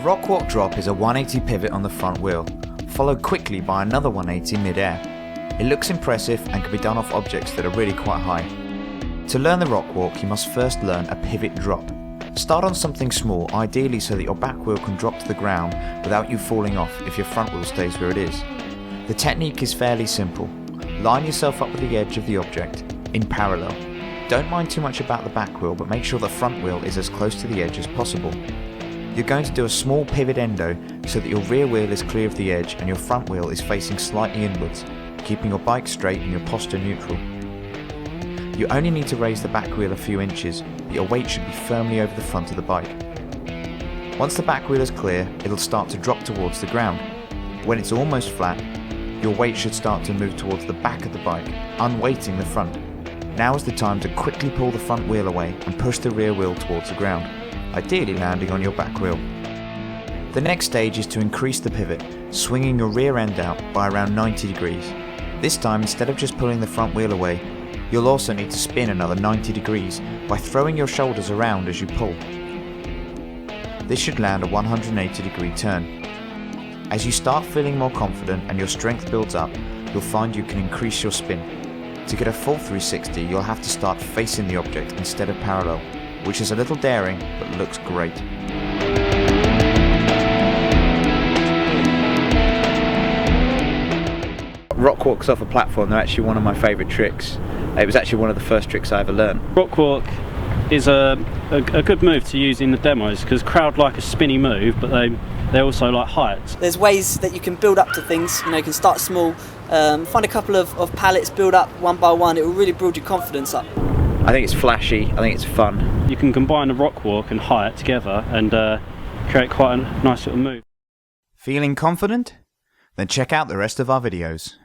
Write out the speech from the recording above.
rock walk drop is a 180 pivot on the front wheel, followed quickly by another 180 mid-air. It looks impressive and can be done off objects that are really quite high. To learn the rock walk, you must first learn a pivot drop. Start on something small, ideally so that your back wheel can drop to the ground without you falling off if your front wheel stays where it is. The technique is fairly simple. Line yourself up with the edge of the object, in parallel. Don't mind too much about the back wheel, but make sure the front wheel is as close to the edge as possible. You're going to do a small pivot endo so that your rear wheel is clear of the edge and your front wheel is facing slightly inwards, keeping your bike straight and your posture neutral. You only need to raise the back wheel a few inches, but your weight should be firmly over the front of the bike. Once the back wheel is clear, it'll start to drop towards the ground. When it's almost flat, your weight should start to move towards the back of the bike, unweighting the front. Now is the time to quickly pull the front wheel away and push the rear wheel towards the ground, ideally landing on your back wheel. The next stage is to increase the pivot, swinging your rear end out by around 90 degrees. This time, instead of just pulling the front wheel away, you'll also need to spin another 90 degrees by throwing your shoulders around as you pull. This should land a 180 degree turn. As you start feeling more confident and your strength builds up, you'll find you can increase your spin. To get a full 360, you'll have to start facing the object instead of parallel, which is a little daring but looks great. Rock walks off a platform, they're actually one of my favourite tricks. It was actually one of the first tricks I ever learned. Rock walk is a good move to use in the demos because crowd like a spinny move, but they also like heights. There's ways that you can build up to things. You can start small, find a couple of pallets, build up one by one. It will really build your confidence up. I think it's flashy, I think it's fun. You can combine a rock walk and height together and create quite a nice little move. Feeling confident? Then check out the rest of our videos.